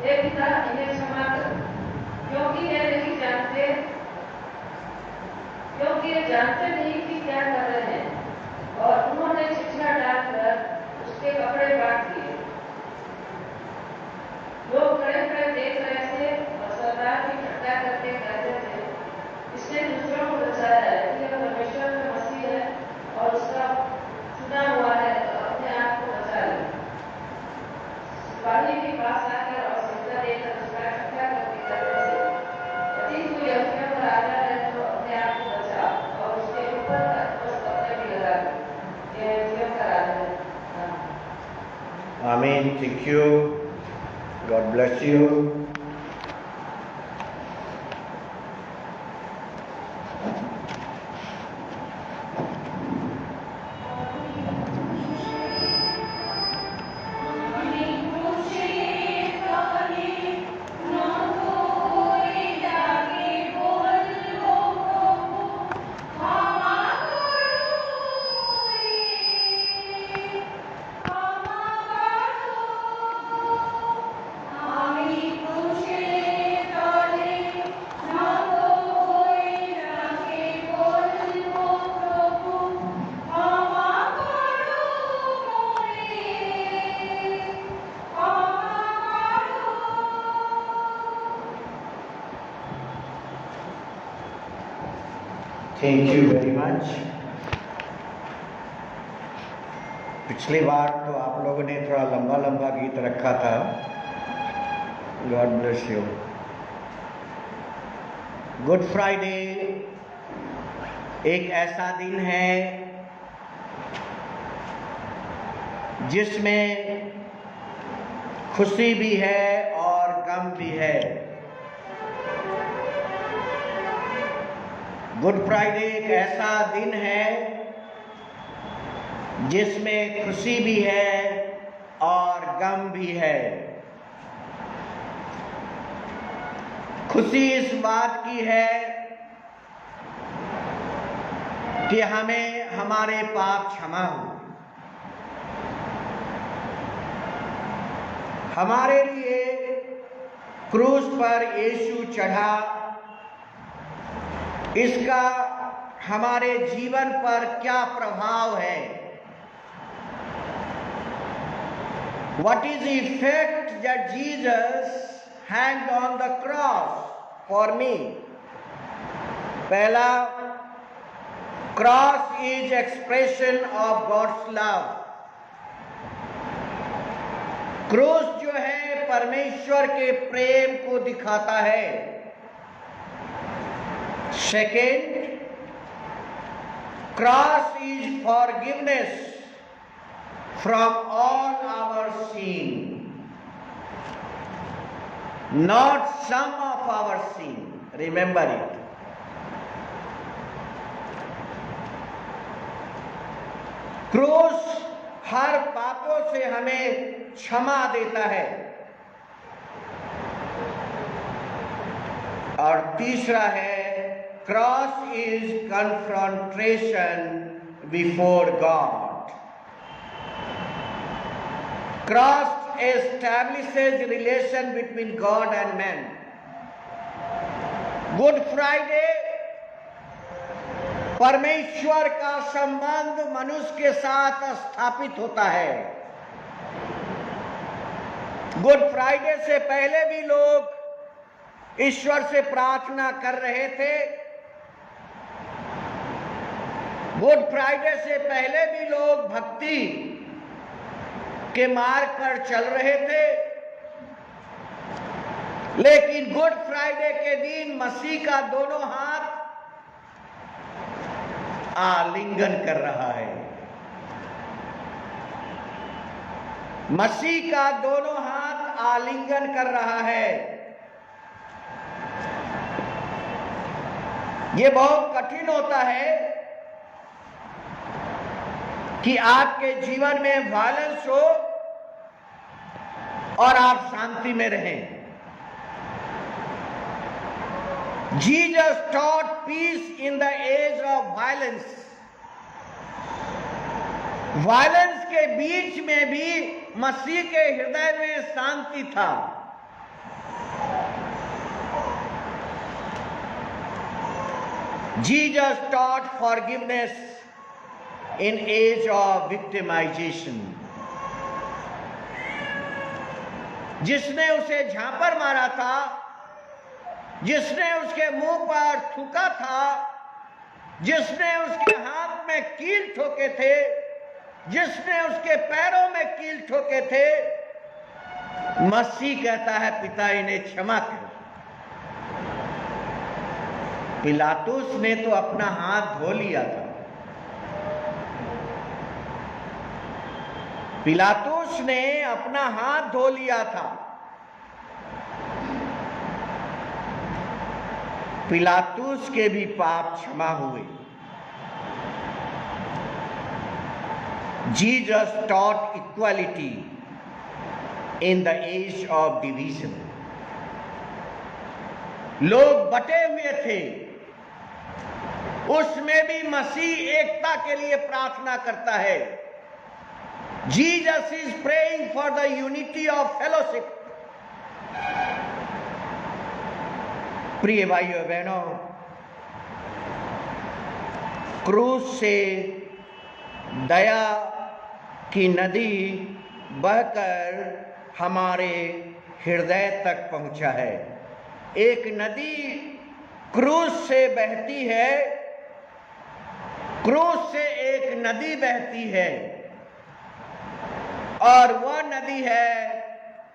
हे पिता इन्हें क्षमा कर, क्योंकि ये जानते नहीं कि क्या कर रहे हैं। और उन्होंने चिट्ठियां डालकर उसके कपड़े बांट दिए। लोग खड़े खड़े देख रहे थे और सरदार की ठट्टा करके कहते थे, इसने दूसरों को बचाया है कि यह परमेश्वर का मसीह है और उसका चुना हुआ है, तो अपने आप को बचा ले। सिपाही के पास आकर और सजदा देकर उसका ठट्टा करके कहते थे, यदि तू यहोवा का राजा है तो अपने आप को बचा और उसके ऊपर का वस्त्र अपने भी लगा ले। यह यहोवा का राजा है। आमीन। Thank you. God bless you. Thank you very much. पिछली बार तो आप लोगों ने थोड़ा लंबा लंबा गीत रखा था। God bless you. Good Friday एक ऐसा दिन है जिसमें खुशी भी है और गम भी है। गुड फ्राइडे एक ऐसा दिन है जिसमें खुशी भी है और गम भी है। खुशी इस बात की है कि हमें हमारे पाप क्षमा हुए, हमारे लिए क्रूस पर यीशु चढ़ा, इसका हमारे जीवन पर क्या प्रभाव है। What is the effect that Jesus hanged on the cross for me? पहला, cross is expression of God's love. क्रूस जो है परमेश्वर के प्रेम को दिखाता है। Second, cross is forgiveness from all our sin, not some of our sin. Remember it. क्रूस हर पापों से हमें क्षमा देता है। और तीसरा है, cross is confrontation before God. Cross establishes relation between God and man. Good Friday परमेश्वर का संबंध मनुष्य के साथ स्थापित होता है। गुड फ्राइडे से पहले भी लोग ईश्वर से प्रार्थना कर रहे थे। गुड फ्राइडे से पहले भी लोग भक्ति के मार्ग पर चल रहे थे, लेकिन गुड फ्राइडे के दिन मसीह का दोनों हाथ आलिंगन कर रहा है। मसीह का दोनों हाथ आलिंगन कर रहा है। ये बहुत कठिन होता है कि आपके जीवन में वायलेंस हो और आप शांति में रहें। Jesus taught peace in the age of violence. Violence के बीच में भी मसीह के हृदय में शांति था। Jesus taught forgiveness in age of victimization. जिसने उसे झांपर मारा था, जिसने उसके मुंह पर थूका था, जिसने उसके हाथ में कील ठोके थे, जिसने उसके पैरों में कील ठोके थे, मसीह कहता है पिता इन्हें क्षमा कर। पिलातुस ने तो अपना हाथ धो लिया था। पिलातुस ने अपना हाथ धो लिया था। पिलातुस के भी पाप क्षमा हुए। Jesus taught equality in the age of division. लोग बटे हुए थे, उसमें भी मसीह एकता के लिए प्रार्थना करता है। Jesus is praying for the unity of fellowship. प्रिय भाइयों बहनों, क्रूस से दया की नदी बहकर हमारे हृदय तक पहुंचा है। एक नदी क्रूस से बहती है, क्रूस से एक नदी बहती है और वह नदी है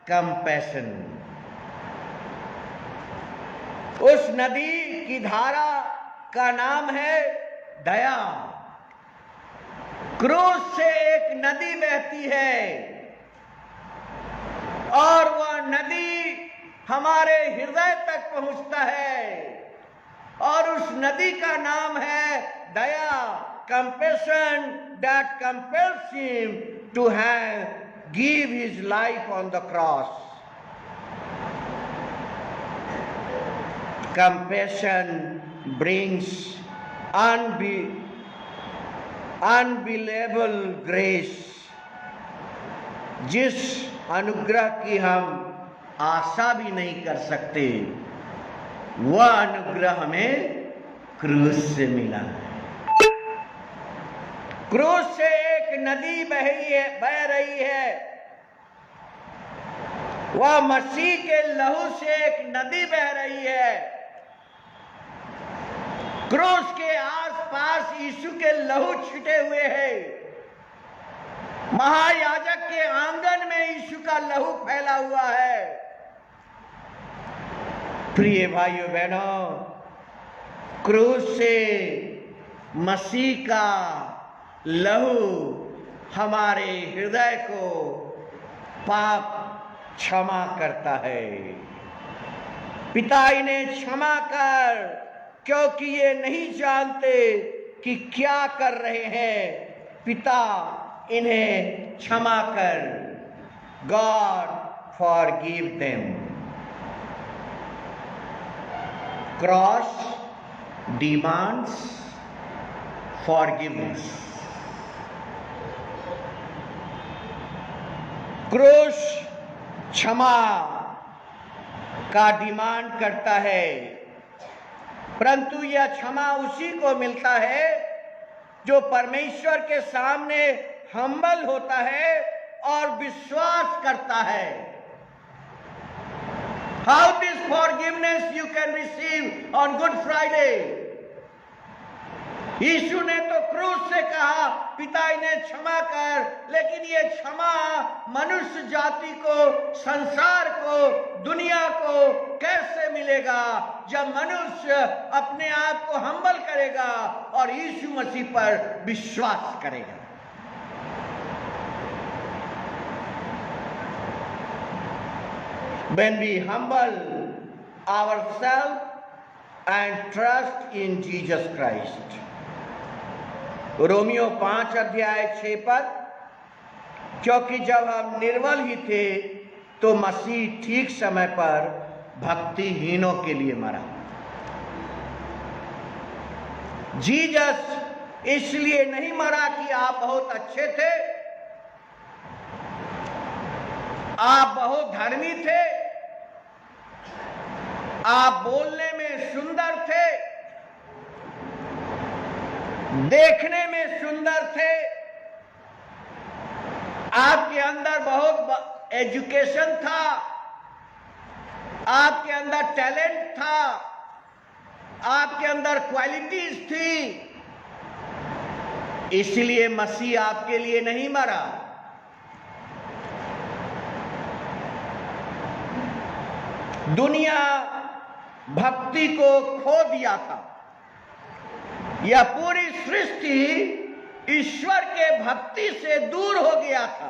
कंपैशन। उस नदी की धारा का नाम है दया। क्रूस से एक नदी बहती है और वह नदी हमारे हृदय तक पहुंचता है और उस नदी का नाम है दया। Compassion that compels him to give his life on the cross. Compassion brings unbelievable grace, जिस अनुग्रह की हम आशा भी नहीं कर सकते, वह अनुग्रह हमें क्रूस से मिला है। क्रूस से एक नदी बह रही है। वह मसीह के लहू से एक नदी बह रही है। क्रूस के आसपास यीशु के लहू छिटे हुए हैं। महायाजक के आंगन में यीशु का लहू फैला हुआ है। प्रिय भाइयों बहनों, क्रूस से मसीह का लहू हमारे हृदय को पाप क्षमा करता है। पिता इन्हें क्षमा कर, क्योंकि ये नहीं जानते कि क्या कर रहे हैं। पिता इन्हें क्षमा कर। God forgive them. Cross demands forgiveness. क्रूस क्षमा का डिमांड करता है, परंतु यह क्षमा उसी को मिलता है जो परमेश्वर के सामने हम्बल होता है और विश्वास करता है। How this forgiveness you can receive on Good Friday? यीशु ने तो क्रूस से कहा पिता इन्हें क्षमा कर, लेकिन ये क्षमा मनुष्य जाति को, संसार को, दुनिया को कैसे मिलेगा जब मनुष्य अपने आप को हम्बल करेगा और यीशु मसीह पर विश्वास करेगा। When we humble ourselves and trust in Jesus Christ. Romeo 5 अध्याय 6 पद, क्योंकि जब हम निर्बल ही थे तो मसीह ठीक समय पर भक्तिहीनों के लिए मरा। जीसस इसलिए नहीं मरा कि आप बहुत अच्छे थे, आप बहुत धर्मी थे, आप बोलने में सुंदर थे, देखने में सुंदर थे, आपके अंदर बहुत एजुकेशन था, आपके अंदर टैलेंट था, आपके अंदर क्वालिटीज थी, इसलिए मसीह आपके लिए नहीं मरा। दुनिया भक्ति को खो दिया था। यह पूरी सृष्टि ईश्वर के भक्ति से दूर हो गया था।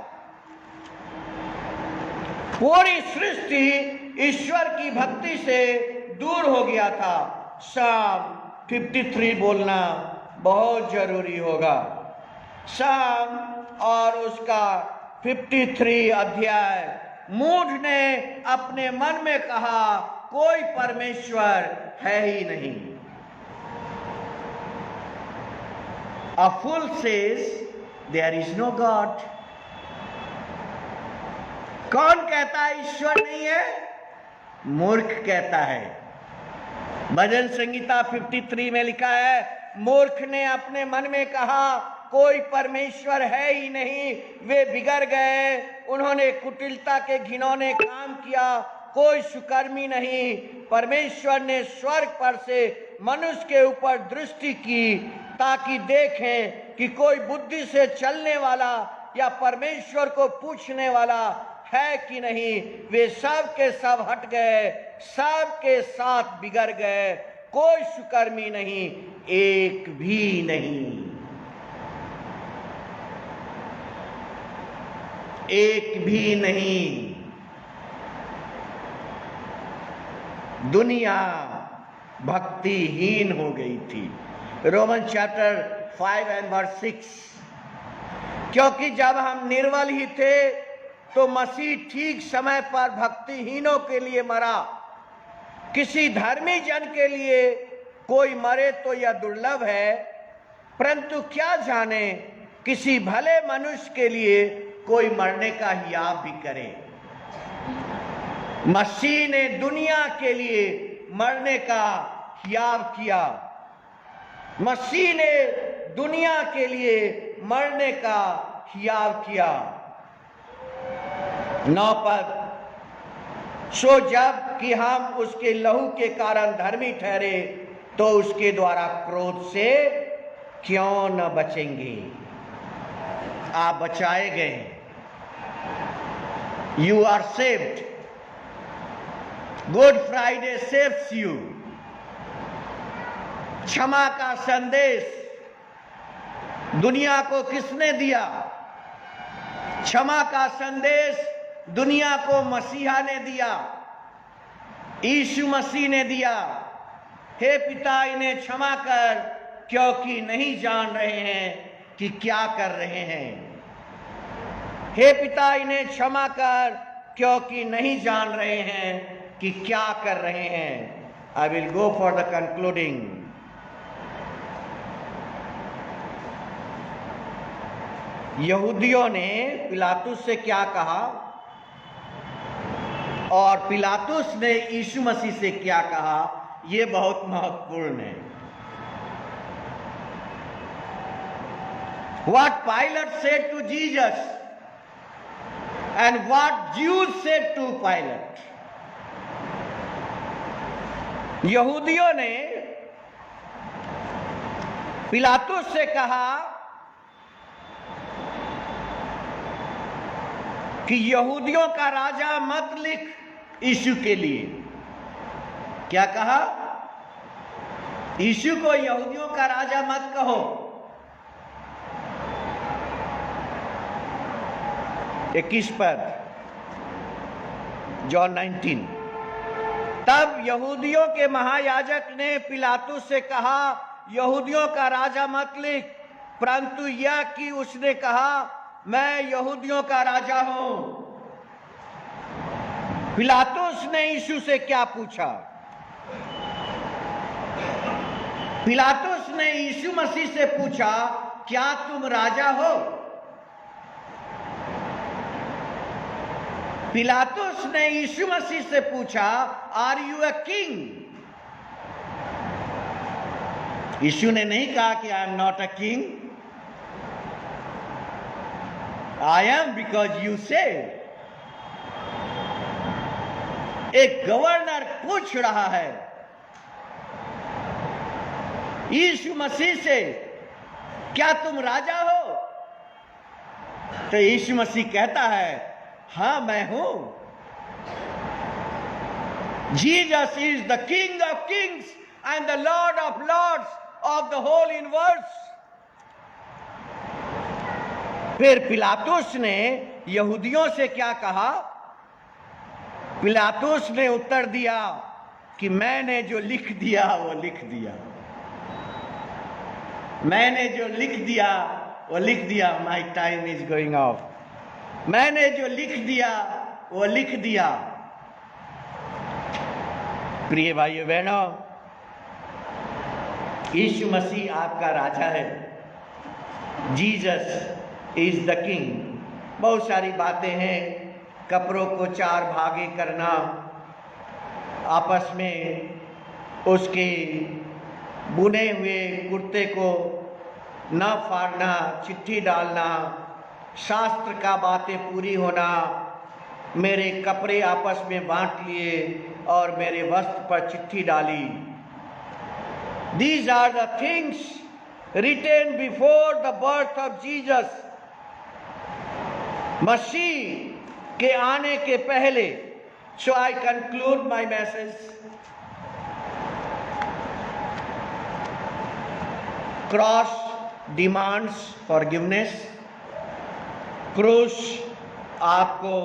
पूरी सृष्टि ईश्वर की भक्ति से दूर हो गया था। शाम 53 बोलना बहुत जरूरी होगा। शाम और उसका 53 अध्याय। मूढ़ ने अपने मन में कहा, कोई परमेश्वर है ही नहीं। A fool says there is no God. कौन कहता है ईश्वर नहीं है? मूर्ख कहता है। भजन संगीता 53 में लिखा है, मूर्ख ने अपने मन में कहा, कोई परमेश्वर है ही नहीं। वे बिगड़ गए, उन्होंने कुटिलता के घिनौने काम किया, कोई सुकर्मी नहीं। परमेश्वर ने स्वर्ग पर से मनुष्य के ऊपर दृष्टि की ताकि देखें कि कोई बुद्धि से चलने वाला या परमेश्वर को पूछने वाला है कि नहीं। वे सब के सब हट गए, सब के साथ बिगड़ गए, कोई सुकर्मी नहीं, एक भी नहीं, एक भी नहीं। दुनिया भक्तिहीन हो गई थी। Roman chapter 5 and verse 6। क्योंकि जब हम निर्बल ही थे तो मसीह ठीक समय पर भक्तिहीनों के लिए मरा। किसी धर्मी जन के लिए कोई मरे तो यह दुर्लभ है, परंतु क्या जाने किसी भले मनुष्य के लिए कोई मरने का हियाव भी करे। मसीह ने दुनिया के लिए मरने का हियाव किया। मसीह ने दुनिया के लिए मरने का हियाव किया। 9 पद। सो जब कि हम उसके लहू के कारण धर्मी ठहरे तो उसके द्वारा क्रोध से क्यों न बचेंगे। आप बचाए गए। You are saved. Good Friday saves you. क्षमा का संदेश दुनिया को किसने दिया? क्षमा का संदेश दुनिया को मसीहा ने दिया, यीशु मसीह ने दिया। हे पिता, इन्हें क्षमा कर, क्योंकि नहीं जान रहे हैं कि क्या कर रहे हैं। हे पिता, इन्हें क्षमा कर, क्योंकि नहीं जान रहे हैं कि क्या कर रहे हैं। I will go for the concluding. यहूदियों ने पिलातुस से क्या कहा और पिलातुस ने यीशु मसीह से क्या कहा, यह बहुत महत्वपूर्ण है। What Pilate said to Jesus and what Jews said to Pilate. यहूदियों ने पिलातुस से कहा कि यहूदियों का राजा मत लिख यीशु के लिए। क्या कहा? यीशु को यहूदियों का राजा मत कहो। 21 पद, जॉन 19। तब यहूदियों के महायाजक ने पिलातुस से कहा, यहूदियों का राजा मत लिख, परंतु यह कि उसने कहा, मैं यहूदियों का राजा हूं। पिलातुस ने यीशु से क्या पूछा? पिलातुस ने यीशु मसीह से पूछा, क्या तुम राजा हो? पिलातुस ने यीशु मसीह से पूछा, आर यू अ किंग? यीशु ने नहीं कहा कि I am not a king, I am because you से। एक गवर्नर पूछ रहा है यीशु मसीह से, क्या तुम राजा हो? तो यीशु मसीह कहता है, हां मैं हूं। Jesus is the king of kings and the lord of lords of the whole universe. फिर पिलातुस ने यहूदियों से क्या कहा? पिलातुस ने उत्तर दिया कि मैंने जो लिख दिया वो लिख दिया, मैंने जो लिख दिया वो लिख दिया। My time is going of. मैंने जो लिख दिया वो लिख दिया। प्रिय भाइयों बहनों, यीशु मसीह आपका राजा है। Jesus is the king. बहुत सारी बातें हैं, कपड़ों को 4 भागे करना, आपस में उसके बुने हुए कुर्ते को न फाड़ना, चिट्ठी डालना, शास्त्र का बातें पूरी होना, मेरे कपड़े आपस में बांट लिए और मेरे वस्त्र पर चिट्ठी डाली। These are the things written before the birth of Jesus. मसीह के आने के पहले। So I conclude my message. Cross demands forgiveness. क्रूस आपको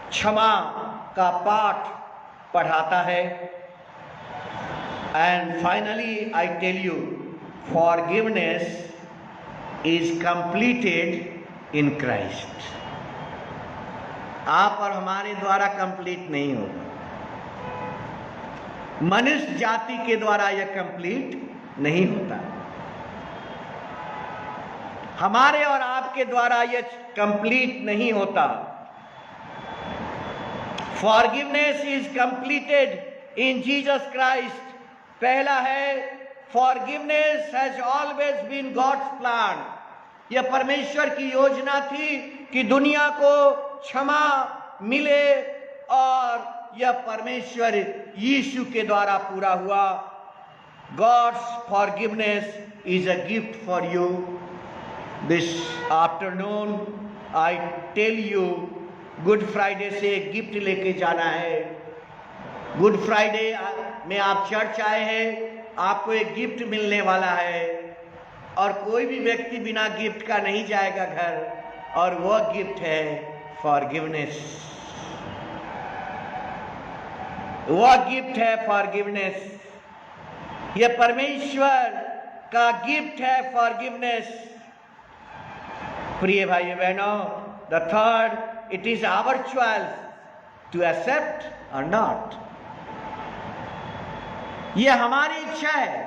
क्षमा का पाठ पढ़ाता है। And finally, I tell you, forgiveness is completed in Christ. आप और हमारे द्वारा कंप्लीट नहीं होगा, मनुष्य जाति के द्वारा यह कंप्लीट नहीं होता। हमारे और आपके द्वारा यह कंप्लीट नहीं होता। Forgiveness is completed in Jesus Christ. पहला है, forgiveness has always been God's plan. यह परमेश्वर की योजना थी कि दुनिया को क्षमा मिले और यह परमेश्वर यीशु के द्वारा पूरा हुआ। God's forgiveness is a gift for you. This afternoon I tell you, good Friday से एक गिफ्ट लेके जाना है। गुड फ्राइडे में आप चर्च आए हैं, आपको एक गिफ्ट मिलने वाला है और कोई भी व्यक्ति बिना गिफ्ट का नहीं जाएगा घर, और वह गिफ्ट है फॉरगिवनेस। वह गिफ्ट है फॉरगिवनेस। यह परमेश्वर का गिफ्ट है फॉरगिवनेस। प्रिय भाइयों बहनों, the third, it is our choice to accept or not. यह हमारी इच्छा है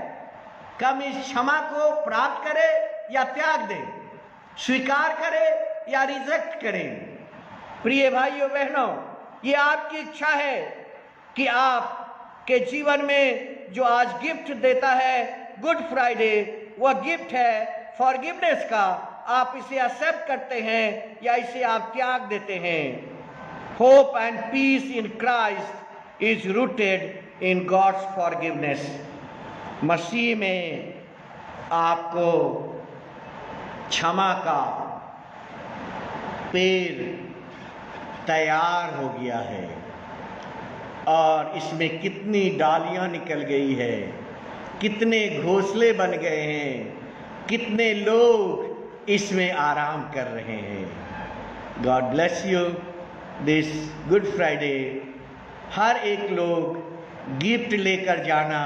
कि हम इस क्षमा को प्राप्त करें या त्याग दें, स्वीकार करें या रिजेक्ट करें। प्रिय भाइयों बहनों, यह आपकी इच्छा है कि आपके जीवन में जो आज गिफ्ट देता है गुड फ्राइडे, वह गिफ्ट है फॉरगिवनेस का। आप इसे एक्सेप्ट करते हैं या इसे आप त्याग देते हैं। Hope and peace in Christ is rooted in God's forgiveness. मसीह में आपको क्षमा का पेड़ तैयार हो गया है और इसमें कितनी डालियां निकल गई है, कितने घोंसले बन गए हैं, कितने लोग इसमें आराम कर रहे हैं। God bless you this Good Friday. हर एक लोग गिफ्ट लेकर जाना,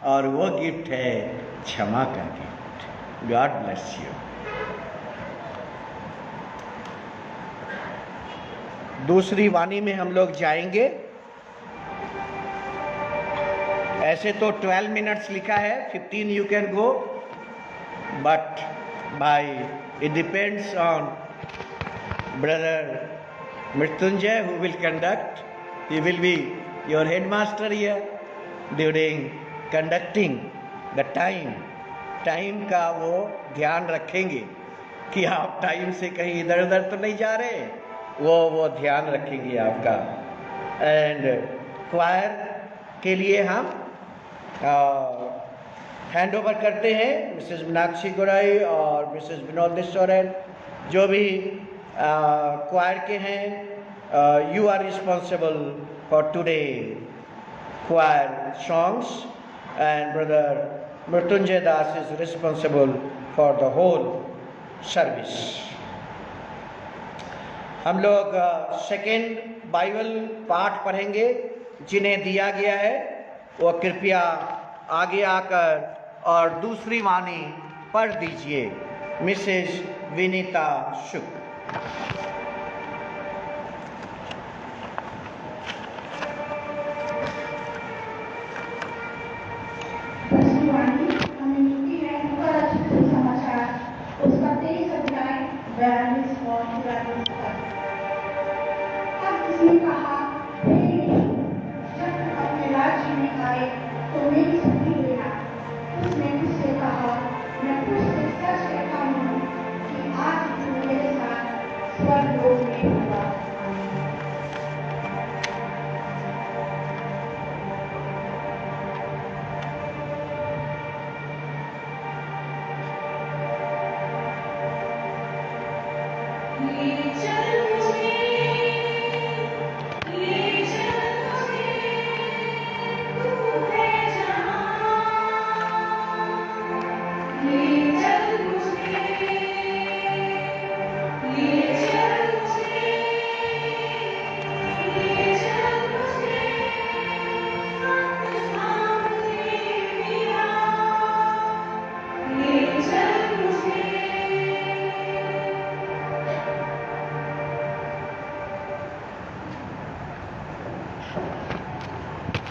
और वो गिफ्ट है क्षमा का गिफ्ट। God bless you. दूसरी वाणी में हम लोग जाएंगे। ऐसे तो 12 मिनट्स लिखा है, 15 you can go, but it depends on brother Mrityunjay who will conduct. He will be your headmaster here during conducting the time का वो ध्यान रखेंगे कि आप टाइम से कहीं इधर उधर तो नहीं जा रहे, वो ध्यान रखेंगे आपका। एंड क्वायर के लिए हम हैंड ओवर करते हैं मिसेस मीनाक्षी गोराई और मिसेस विनोद सोरेन, जो भी क्वायर के हैं। You are responsible for today choir songs, and brother Mrityunjay Das is responsible for the whole service. हम लोग सेकेंड बाइबल पाठ पढ़ेंगे। जिन्हें दिया गया है वो कृपया आगे आकर और दूसरी वाणी पढ़ दीजिए। मिसेस विनीता शुक्ल। उसने कहा, हे यीशु, जब तुम अपने राज्य में आए तो मेरी छुट्टी लेना। उसने उससे कहा, मैं तुझसे सच कहता हूँ कि आज तू मेरे साथ स्वर्गलोक में होगा।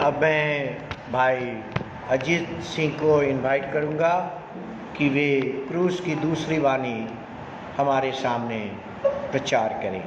अब मैं भाई अजीत सिंह को इनवाइट करूंगा कि वे क्रूस की दूसरी वाणी हमारे सामने प्रचार करें।